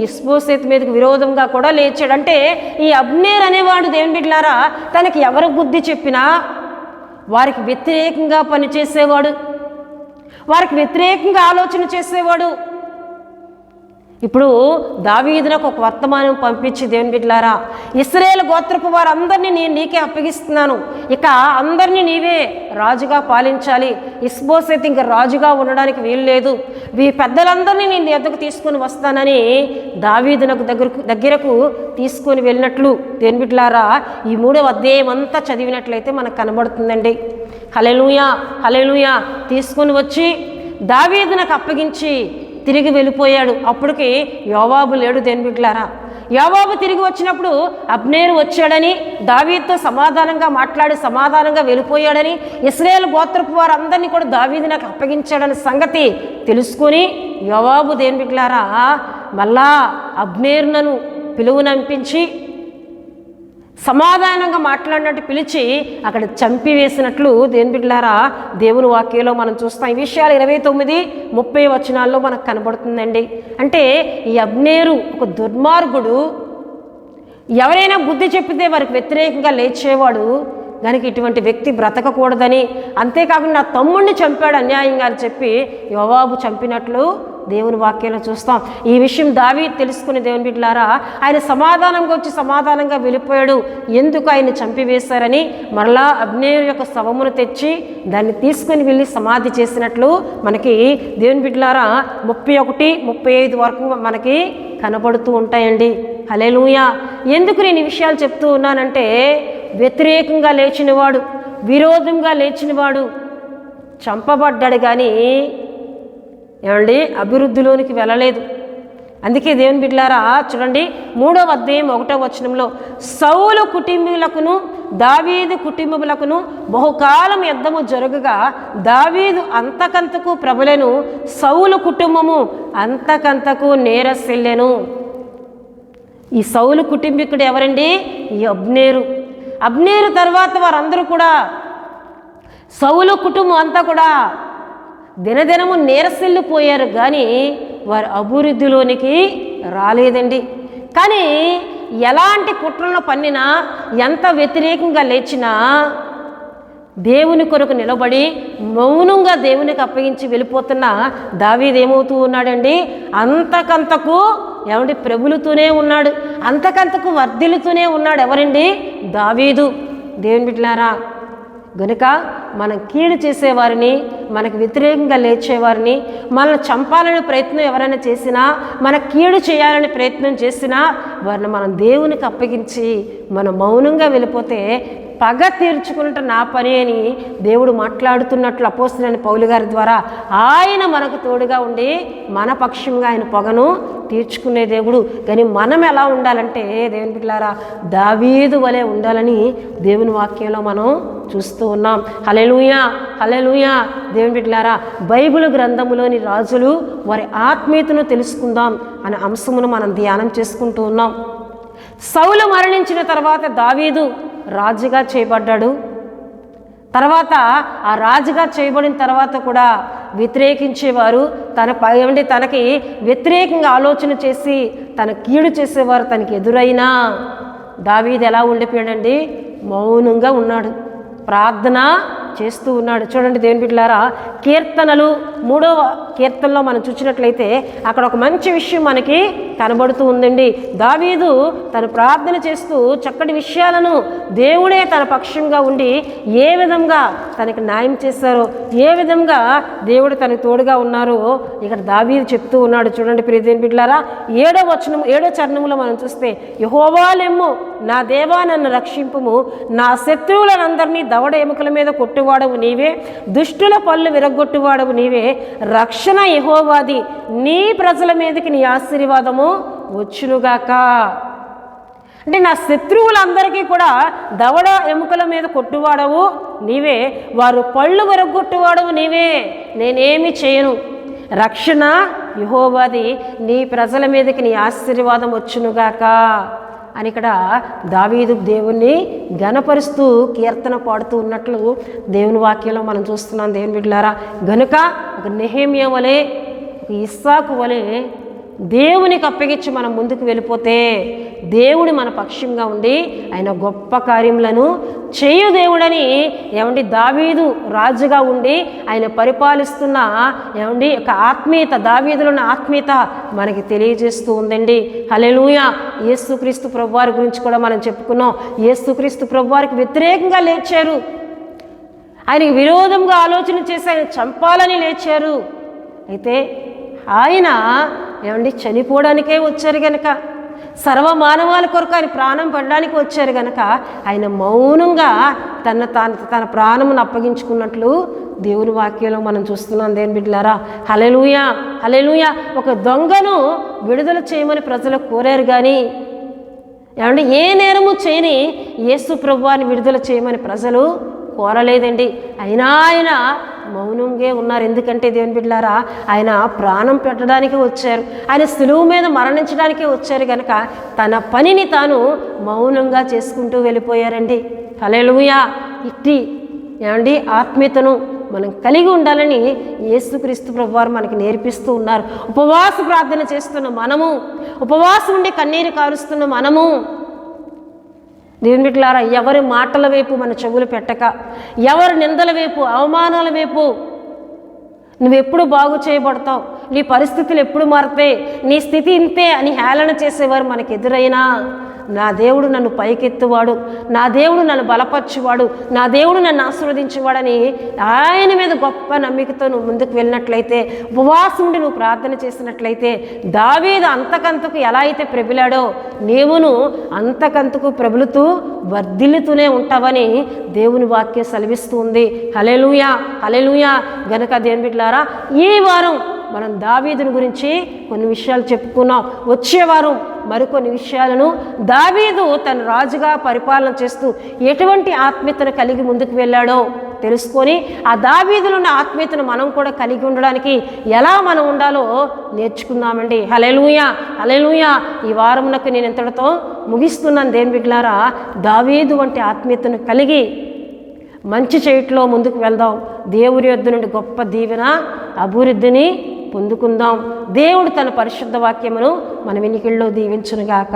ఇష్బోషెతు మీదకి విరోధంగా కూడా లేచాడు. అంటే ఈ అబ్నేరు అనేవాడు దేవుని బిడ్డలారా తనకి ఎవరు బుద్ధి చెప్పినా వారికి వ్యతిరేకంగా పనిచేసేవాడు, వారికి వ్యతిరేకంగా ఆలోచన చేసేవాడు. ఇప్పుడు దావీదునకు ఒక వర్తమానం పంపించి దేవుని బిడ్డలారా ఇశ్రాయేలు గోత్రపు వారందరినీ నేను నీకే అప్పగిస్తున్నాను, ఇక అందరినీ నీవే రాజుగా పాలించాలి, ఇష్బోషెతు ఇంకా రాజుగా ఉండడానికి వీలు లేదు, ఈ పెద్దలందరినీ నేను ఎద్దకు తీసుకొని వస్తానని దావీదునకు దగ్గరకు తీసుకొని వెళ్ళినట్లు దేవుని బిడ్డలారా ఈ 3వ అధ్యాయం అంతా చదివినట్లయితే మనకు కనబడుతుందండి. హల్లెలూయా, హల్లెలూయా. తీసుకొని వచ్చి దావీదునకు అప్పగించి తిరిగి వెళ్ళిపోయాడు. అప్పటికి యోవాబు లేడు దేవుని బిడ్డలారా. యోవాబు తిరిగి వచ్చినప్పుడు అబ్నేరు వచ్చాడని, దావీదుతో సమాధానంగా మాట్లాడి సమాధానంగా వెళ్ళిపోయాడని, ఇశ్రాయేలు గోత్రపు వారందరినీ కూడా దావీదునకు అప్పగించాడని సంగతి తెలుసుకొని యోవాబు దేవుని బిడ్డలారా మళ్ళా అబ్నేరును పిలువనంపించి సమాధానంగా మాట్లాడినట్టు పిలిచి అక్కడ చంపివేసినట్లు దేవుని బిడ్డలారా దేవుని వాక్యంలో మనం చూస్తాం. ఈ విషయాలు 29, 30 వచనాల్లో మనకు కనబడుతుందండి. అంటే ఈ అబ్నేరు ఒక దుర్మార్గుడు, ఎవరైనా బుద్ధి చెప్పితే వారికి వ్యతిరేకంగా లేచేవాడు కనుక ఇటువంటి వ్యక్తి బ్రతకకూడదని, అంతేకాకుండా నా తమ్ముడిని చంపాడు అన్యాయంగా అని చెప్పి యోవాబు చంపినట్లు దేవుని వాక్యంలో చూస్తాం. ఈ విషయం దావీదు తెలుసుకుని దేవుని బిడ్డలారా ఆయన సమాధానంగా వచ్చి సమాధానంగా వెళ్ళిపోయాడు. ఎందుకు ఆయన్ని చంపివేశారని మరలా అబ్నేరు యొక్క శవమును తెచ్చి దాన్ని తీసుకుని వెళ్ళి సమాధి చేసినట్లు మనకి దేవుని బిడ్డలారా 31, 35 వరకు మనకి కనబడుతూ ఉంటాయండి. హల్లెలూయా. ఎందుకు నేను ఈ విషయాలు చెప్తూ ఉన్నానంటే వ్యతిరేకంగా లేచినవాడు, విరోధంగా లేచినవాడు చంపబడ్డాడు కానీ ఏమండి అభివృద్ధిలోనికి వెళ్ళలేదు. అందుకే దేవుని బిడ్డలారా చూడండి 3వ అధ్యాయం 1వ వచనంలో సౌలు కుటుంబీకులకును దావీదు కుటుంబములకును బహుకాలం యుద్ధము జరుగుగా దావీదు అంతకంతకు ప్రబలెను, సౌలు కుటుంబము అంతకంతకు నేరసిల్లెను. ఈ సౌలు కుటుంబీకుడు ఎవరండి? ఈ అబ్నేరు తర్వాత వారందరూ కూడా సౌలు కుటుంబం అంతా కూడా దినదినము నీరసిల్లిపోయారు కానీ వారు అభివృద్ధిలోనికి రాలేదండి. కానీ ఎలాంటి కుట్రలను పన్నినా, ఎంత వ్యతిరేకంగా లేచినా దేవుని కొరకు నిలబడి మౌనంగా దేవునికి అప్పగించి వెళ్ళిపోతున్న దావీదు ఏమవుతూ ఉన్నాడండి? అంతకంతకు ఏమండి ప్రబలుతూనే ఉన్నాడు, అంతకంతకు వర్ధిల్లుతూనే ఉన్నాడు. ఎవరండి? దావీదు. దేవుని బిడ్డలారా గనుక మనం కీడు చేసేవారిని, మనకు వ్యతిరేకంగా లేచేవారిని, మనల్ని చంపాలని ప్రయత్నం ఎవరైనా చేసినా, మన కీడు చేయాలని ప్రయత్నం చేసినా వారిని మనం దేవునికి అప్పగించి మనం మౌనంగా వెళ్ళిపోతే పగ తీర్చుకున్నట్టు నా పని అని దేవుడు మాట్లాడుతున్నట్లు అపోస్తలుడైన పౌలు గారి ద్వారా ఆయన మనకు తోడుగా ఉండి మన పక్షంగా ఆయన పగను తీర్చుకునే దేవుడు. కానీ మనం ఎలా ఉండాలంటే దేవుని బిడ్డలారా దావీదు వలె ఉండాలని దేవుని వాక్యంలో మనం చూస్తూ ఉన్నాం. హల్లెలూయా, హల్లెలూయా. దేవుని బిడ్డలారా బైబిల్ గ్రంథములోని రాజులు వారి ఆత్మీయతను తెలుసుకుందాం అనే అంశమును మనం ధ్యానం చేసుకుంటూ ఉన్నాం. సౌలు మరణించిన తర్వాత దావీదు రాజుగా చేయబడ్డాడు. తర్వాత ఆ రాజుగా చేయబడిన తర్వాత కూడా వ్యతిరేకించేవారు, తనకి వ్యతిరేకంగా ఆలోచన చేసి తన కీడు చేసేవారు తనకి ఎదురైనా దావీదు ఎలా ఉండిపోయాడండి? మౌనంగా ఉన్నాడు, ప్రార్థన చేస్తూ ఉన్నాడు. చూడండి దేవుని బిడ్డలారా కీర్తనలు 3వ కీర్తనలో మనం చూసినట్లయితే అక్కడ ఒక మంచి విషయం మనకి కనబడుతూ ఉందండి. దావీదు తను ప్రార్థన చేస్తూ చక్కటి విషయాలను దేవుడే తన పక్షంగా ఉండి ఏ విధంగా తనకి న్యాయం చేశారో, ఏ విధంగా దేవుడు తనకు తోడుగా ఉన్నారో ఇక్కడ దావీదు చెప్తూ ఉన్నాడు. చూడండి ప్రియ దేవుని బిడ్డలారా 7వ చరణంలో మనం చూస్తే యెహోవాలెమ్ము నా దేవా నన్ను రక్షింపుము, నా శత్రువులనందరినీ దవడ ఎముకల మీద కొట్టువాడవు నీవే, దుష్టుల పళ్ళు విరగొట్టువాడవు నీవే, రక్షణ యెహోవాది, నీ ప్రజల మీదకి నీ ఆశీర్వాదము వచ్చునుగాక. అంటే నా శత్రువులందరికీ కూడా దవడ ఎముకల మీద కొట్టువాడవు నీవే, వారు పళ్ళు విరగొట్టువాడవు నీవే, నేనేమి చేయను. రక్షణ యెహోవాది, నీ ప్రజల మీదకి నీ ఆశీర్వాదం వచ్చునుగాక అని ఇక్కడ దావీదు దేవుణ్ణి ఘనపరుస్తూ కీర్తన పాడుతూ ఉన్నట్లు దేవుని వాక్యంలో మనం చూస్తున్నాం. దేవుని బిడ్డలారా గనుక ఒక నెహెమ్యా వలె, ఒక ఇస్సాకు వలె దేవునికి అప్పగించి మనం ముందుకు వెళ్ళిపోతే దేవుడు మన పక్షంగా ఉండి ఆయన గొప్ప కార్యములను చేయు దేవుడని ఏమండి దావీదు రాజుగా ఉండి ఆయన పరిపాలిస్తున్న ఏమండి ఒక ఆత్మీయత, దావీదులో ఉన్న ఆత్మీయత మనకి తెలియజేస్తూ ఉందండి. హల్లెలూయా. యేసుక్రీస్తు ప్రభువారి గురించి కూడా మనం చెప్పుకున్నాం. యేసుక్రీస్తు ప్రభువారికి వ్యతిరేకంగా లేచారు, ఆయనకి విరోధంగా ఆలోచన చేసి ఆయన చంపాలని లేచారు. అయితే ఆయన ఏమండి చనిపోవడానికే వచ్చారు గనక, సర్వమానవాల కొరకు ఆయన ప్రాణం పడడానికి వచ్చారు గనక ఆయన మౌనంగా తన ప్రాణమును అప్పగించుకున్నట్లు దేవుని వాక్యంలో మనం చూస్తున్నాం. దేవుని బిడ్డలారా హల్లెలూయా, హల్లెలూయా. ఒక దొంగను విడుదల చేయమని ప్రజలు కోరారు కానీ ఏమంటే ఏ నేరము చేయని యేసు ప్రభువాన్ని విడుదల చేయమని ప్రజలు కోరలేదండి. అయినా ఆయన మౌనంగా ఉన్నారు. ఎందుకంటే దేవుని బిడ్డలారా ఆయన ప్రాణం పెట్టడానికి వచ్చారు, ఆయన సులువు మీద మరణించడానికి వచ్చారు కనుక తన పనిని తాను మౌనంగా చేసుకుంటూ వెళ్ళిపోయారండి. హల్లెలూయా. ఇట్టి ఏమండి ఆత్మీయతను మనం కలిగి ఉండాలని యేసుక్రీస్తు ప్రభువారు మనకి నేర్పిస్తూ ఉన్నారు. ఉపవాస ప్రార్థన చేస్తున్న మనము, ఉపవాసం ఉండి కన్నీరు కారుస్తున్న మనము దేవుని బిడ్డలారా, ఎవరి మాటల వైపు మన చెవులు పెట్టక, ఎవరి నిందల వైపు, అవమానాల వైపు నువ్వెప్పుడు బాగు చేయబడతావు, నీ పరిస్థితులు ఎప్పుడు మారుతాయి, నీ స్థితి ఇంతే అని హేళన చేసేవారు మనకు ఎదురైనా, నా దేవుడు నన్ను పైకెత్తువాడు, నా దేవుడు నన్ను బలపరచువాడు, నా దేవుడు నన్ను ఆశీర్వదించేవాడని ఆయన మీద గొప్ప నమ్మికతో నువ్వు ముందుకు వెళ్ళినట్లయితే, ఉపవాసం ఉండి నువ్వు ప్రార్థన చేసినట్లయితే, దావీదు అంతకంతకు ఎలా అయితే ప్రబిలాడో నీవును అంతకంతకు ప్రబలుతూ వర్ధిల్లుతూనే ఉంటావని దేవుని వాక్యం సెలవిస్తూ ఉంది. హల్లెలూయా, హల్లెలూయా. గనుక దేవుని బిడ్డలారా, ఈ వారం మనం దావీదుని గురించి కొన్ని విషయాలు చెప్పుకున్నాం. వచ్చే వారం మరికొన్ని విషయాలను, దావీదు తన రాజుగా పరిపాలన చేస్తూ ఎటువంటి ఆత్మీయతను కలిగి ముందుకు వెళ్ళాడో తెలుసుకొని, ఆ దావీదులో ఉన్న ఆత్మీయతను మనం కూడా కలిగి ఉండడానికి ఎలా మనం ఉండాలో నేర్చుకుందామండి. హల్లెలూయా, హల్లెలూయా. ఈ వారమునకు నేను ఇంతటితో ముగిస్తున్నాను. దేవుని బిడ్డలారా, దావీదు వంటి ఆత్మీయతను కలిగి మంచి చేయట్లో ముందుకు వెళ్దాం. దేవుని యొద్ద నుండి గొప్ప దీవెన, అభివృద్ధిని పొందుకుందాం. దేవుడు తన పరిశుద్ధ వాక్యమును మన వినికిల్లో దీవించునుగాక.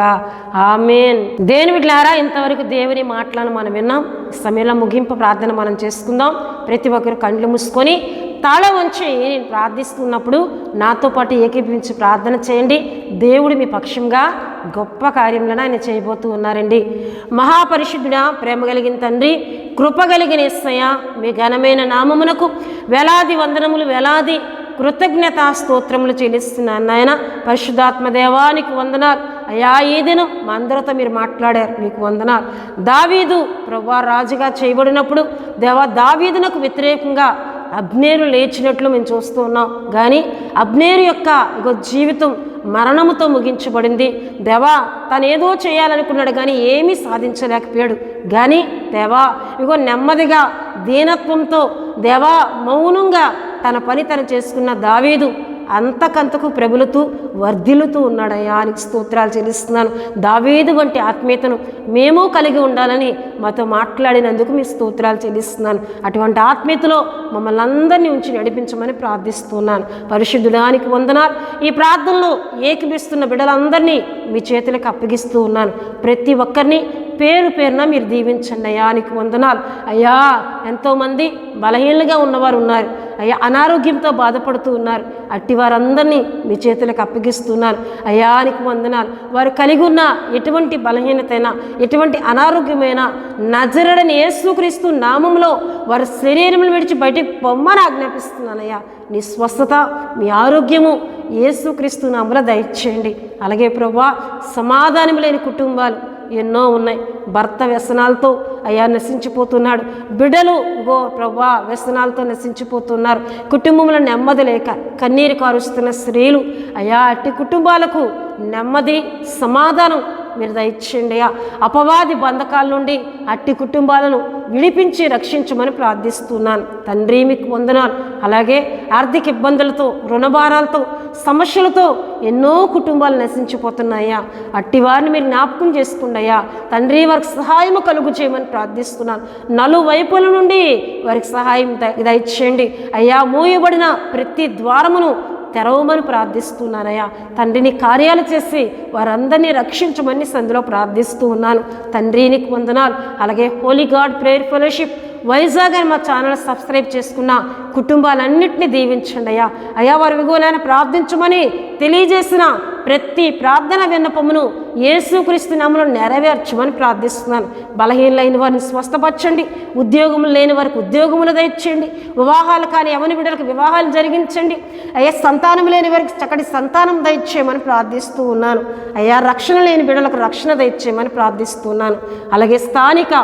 ఆమేన్. దేవుని బిడ్డలారా, ఇంతవరకు దేవుని మాటలను మనం విన్నాం. సమయంలో ముగింపు ప్రార్థన మనం చేసుకుందాం. ప్రతి ఒక్కరు కళ్ళు మూసుకొని తల వంచి నేను ప్రార్థిస్తున్నప్పుడు నాతో పాటు ఏకీభవించి ప్రార్థన చేయండి. దేవుడు మీ పక్షంగా గొప్ప కార్యములను ఆయన చేయబోతూ ఉన్నారండి. మహాపరిశుద్ధుడా, ప్రేమ కలిగిన తండ్రి, కృప కలిగిన యేసయ్య, మీ ఘనమైన నామమునకు వేలాది వందనములు, వేలాది కృతజ్ఞతా స్తోత్రములు చెల్లిస్తున్నాను నాయన. పరిశుద్ధాత్మ దేవానికి వందనాలు అయ్యా. ఈ దినం మా అందరితో మీరు మాట్లాడారు, మీకు వందనాలు. దావీదు ప్రభువా రాజుగా చేయబడినప్పుడు దేవా, దావీదునకు వ్యతిరేకంగా అబ్నేరు లేచినట్లు మేము చూస్తూ ఉన్నాం. కానీ అబ్నేరు యొక్క జీవితం మరణముతో ముగించబడింది. దేవా, తను ఏదో చేయాలనుకున్నాడు కానీ ఏమీ సాధించలేకపోయాడు. కానీ దేవా, నెమ్మదిగా దీనత్వంతో దేవా మౌనంగా తన పని తను చేసుకున్న దావీదు అంతకంతకు ప్రబలుతూ వర్ధిల్లుతూ ఉన్నాడయ్యా. నీకు స్తోత్రాలు చెల్లిస్తున్నాను. దావీదు వంటి ఆత్మీయతను మేము కలిగి ఉండాలని మాతో మాట్లాడినందుకు మీ స్తోత్రాలు చెల్లిస్తున్నాను. అటువంటి ఆత్మీయతలో మమ్మల్ని అందరినీ ఉంచి నడిపించమని ప్రార్థిస్తున్నాను. పరిశుద్ధుడానికి వందనాలు. ఈ ప్రార్థనలో ఏకీభవిస్తున్న బిడ్డలందరినీ మీ చేతులకు అప్పగిస్తూ ఉన్నాను. ప్రతి ఒక్కరిని పేరు పేరున మీరు దీవించండి అయ్యా. నీకు వందనాలు అయ్యా. ఎంతోమంది బలహీనంగా ఉన్నవారు ఉన్నారు అయ్యా, అనారోగ్యంతో బాధపడుతూ ఉన్నారు. అట్టి వారందరినీ మీ చేతులకు అప్పగిస్తున్నాను అయ్యా. నీకు వందనాలు. వారు కలిగి ఉన్న ఎటువంటి బలహీనతైనా, ఎటువంటి అనారోగ్యమైనా నజరుడైన యేసుక్రీస్తు నామములో వారి శరీరములు విడిచి బయటికి పొమ్మని ఆజ్ఞాపిస్తున్నానయ్యా. నీ స్వస్థత, మీ ఆరోగ్యము యేసుక్రీస్తు నామములో దయచేయండి. అలాగే ప్రభువా, సమాధానం లేని కుటుంబాలు ఎన్నో ఉన్నాయి. భర్త వ్యసనాలతో అయ్యా నశించిపోతున్నాడు. బిడ్డలు ప్రభువా వ్యసనాలతో నశించిపోతున్నారు. కుటుంబంలో నెమ్మది లేక కన్నీరు కారుస్తున్న స్త్రీలు అయ్యా, అట్టి కుటుంబాలకు నెమ్మది, సమాధానం మీరు దయచేయండి అయ్యా. అపవాది బంధకాల నుండి అట్టి కుటుంబాలను విడిపించి రక్షించమని ప్రార్థిస్తున్నాను తండ్రి. మీకు వందనాలు. అలాగే ఆర్థిక ఇబ్బందులతో, రుణభారాలతో, సమస్యలతో ఎన్నో కుటుంబాలు నశించిపోతున్నాయా. అట్టి వారిని మీరు జ్ఞాపకం చేసుకోండి అయ్యా తండ్రి. వారికి సహాయం కలుగు చేయమని ప్రార్థిస్తున్నాను. నలువైపుల నుండి వారికి సహాయం దయచేయండి అయ్యా. మూయబడిన ప్రతి ద్వారమును తెరవమని ప్రార్థిస్తున్నానయ్యా తండ్రిని. కార్యాలు చేసి వారందరినీ రక్షించమని సందులో ప్రార్థిస్తూ ఉన్నాను తండ్రి. నీకు వందనాలు. అలాగే Holi God prayer fellowship Vizag అని మా ఛానల్ సబ్స్క్రైబ్ చేసుకున్న కుటుంబాలన్నింటినీ దీవించండి అయ్యా. అయ్యా, వారి విగుణాన్ని ప్రార్థించమని తెలియజేసిన ప్రతి ప్రార్థన విన్నపమును యేసుక్రీస్తు నామములో నెరవేర్చమని ప్రార్థిస్తున్నాను. బలహీనలైన వారిని స్వస్థపరచండి. ఉద్యోగములు లేని వారికి ఉద్యోగములు దయచేయండి. వివాహాలు కాని యవన బిడ్డలకు వివాహాలు జరిగించండి అయ్యా. సంతానం లేని వారికి చక్కటి సంతానం దయచేయమని ప్రార్థిస్తూ ఉన్నాను అయ్యా. రక్షణ లేని బిడ్డలకు రక్షణ దయచేయమని ప్రార్థిస్తున్నాను. అలాగే స్థానిక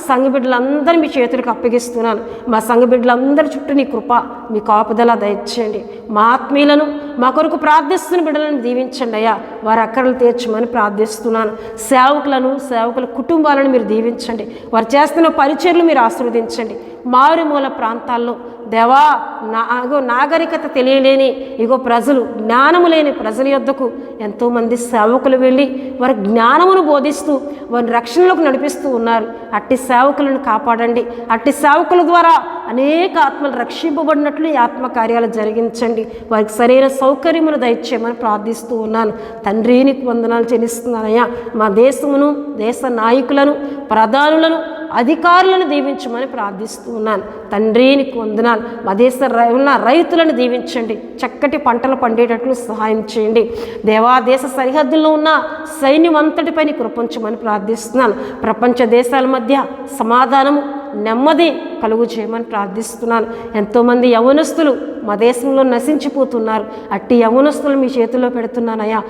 సంఘ బిడ్డలందరూ మీ చేతులకు అప్పగిస్తున్నాను. మా సంఘ బిడ్డలందరి చుట్టూ నీ కృప, మీ కాపుదల దయచేయండి. మా ఆత్మీయులను, మా కొరకు ప్రార్థిస్తున్న బిడ్డలను దీవించండి అయ్యా. వారి అక్కరలు తీర్చమని ప్రార్థిస్తున్నాను. సేవకుల కుటుంబాలను మీరు దీవించండి. వారు చేస్తున్న పరిచర్లు మీరు ఆశీర్వదించండి. మారుమూల ప్రాంతాల్లో దేవా నాగరికత తెలియలేని ప్రజలు, జ్ఞానము లేని ప్రజల యొద్దకు ఎంతోమంది సేవకులు వెళ్ళి వారి జ్ఞానమును బోధిస్తూ వారిని రక్షణలోకి నడిపిస్తూ ఉన్నారు. అట్టి సేవకులను కాపాడండి. అట్టి సేవకుల ద్వారా అనేక ఆత్మలు రక్షింపబడినట్లు ఈ ఆత్మకార్యాలు జరిగించండి. వారికి సరైన సౌకర్యమును దయచేయమని ప్రార్థిస్తూ ఉన్నాను. తండ్రి నీకు వందనాలు చెల్లిస్తున్నానయ్యా. మా దేశమును, దేశ నాయకులను, ప్రధానులను, అధికారులను దీవించమని ప్రార్థిస్తూ ఉన్నాను. తండ్రి నీకు వందనాలు. మా దేశ రైతులను దీవించండి. చక్కటి పంటలు పండేటట్లు సహాయం చేయండి. దేవా, దేశ సరిహద్దుల్లో ఉన్న సైన్యం అంతటిపై నీ కృపించమని ప్రార్థిస్తున్నాను. ప్రపంచ దేశాల మధ్య సమాధానము, నెమ్మది కలుగు చేయమని ప్రార్థిస్తున్నాను. ఎంతోమంది యవనస్తులు మా దేశంలో నశించిపోతున్నారు. అట్టి యవనస్తులు మీ చేతిలో పెడుతున్నానయ్యా.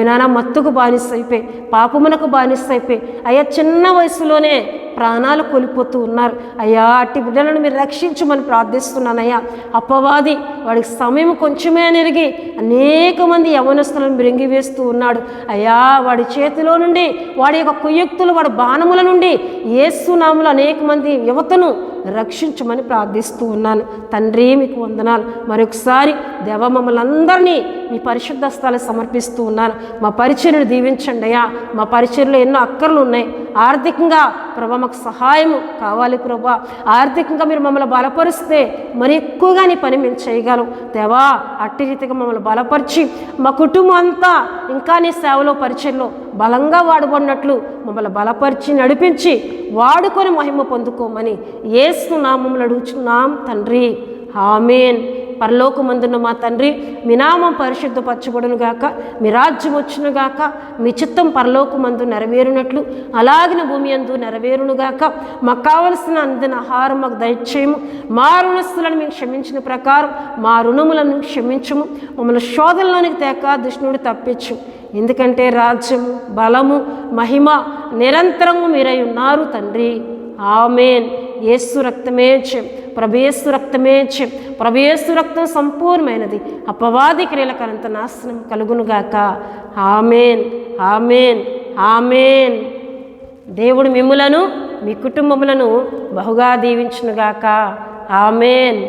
నానా మత్తుకు బానిసైపోయి, పాపమునకు బానిసైపోయి అయ్యా చిన్న వయసులోనే ప్రాణాలు కోల్పోతూ ఉన్నారు. అయ్యా, అట్టి బిడ్డలను మీరు రక్షించమని ప్రార్థిస్తున్నానయ్యా. అపవాది వాడికి సమయం కొంచెమే నెరిగి అనేక మంది యవనస్తులను మృంగివేస్తూ ఉన్నాడు. అయ్యా, వాడి చేతిలో నుండి, వాడి యొక్క కుయుక్తులు, వాడి బాణముల నుండి యేసు నామములో అనేక మంది యువతను రక్షించమని ప్రార్థిస్తూ ఉన్నాను. తండ్రి మీకు వందనాలు. మరొకసారి దేవ, మమ్మల్ని అందరినీ మీ పరిశుద్ధ స్థలాలు సమర్పిస్తూ ఉన్నాను. మా పరిచర్యను దీవించండి అయ్యా. మా పరిచర్యలో ఎన్నో అక్కర్లు ఉన్నాయి. ఆర్థికంగా ప్రభా మాకు సహాయము కావాలి ప్రభా. ఆర్థికంగా మీరు మమ్మల్ని బలపరిస్తే మరి ఎక్కువగా నీ పని మేము చేయగలం దేవా. అట్టి రీతిగా మమ్మల్ని బలపరిచి మా కుటుంబం అంతా ఇంకా నీ సేవలో, పరిచర్యలో బలంగా వాడబడినట్లు మమ్మల్ని బలపరిచి నడిపించి వాడుకొని మహిమ పొందుకోమని యేసు నామములో అడుగుచున్నాం తండ్రి. ఆమేన్. పరలోకమందున్న మా తండ్రి, మీ నామం పరిశుద్ధపరచబడునుగాక, మీ రాజ్యం వచ్చునుగాక, మీ చిత్తం పరలోకమందు నెరవేరునట్లు అలాగిన భూమి యందు నెరవేరునుగాక. మాకు కావలసిన అందిన ఆహారం మాకు దయచేయము. మా రుణస్తులను మేము క్షమించిన ప్రకారం మా రుణములను క్షమించము. మమ్మల్ని శోధనలోనికి తేక దుష్టుని తప్పించు. ఎందుకంటే రాజ్యము, బలము, మహిమ నిరంతరము మీరై ఉన్నారు తండ్రి. ఆమేన్. యేసు రక్తమే జయం. ప్రభు రక్తమే జయం. ప్రభు రక్తం సంపూర్ణమైనది. అపవాది క్రియలకంత నాశనం కలుగునుగాక. ఆమేన్, ఆమేన్, ఆమేన్. దేవుడు మిమ్ములను, మీ కుటుంబములను బహుగా దీవించునుగాక. ఆమేన్.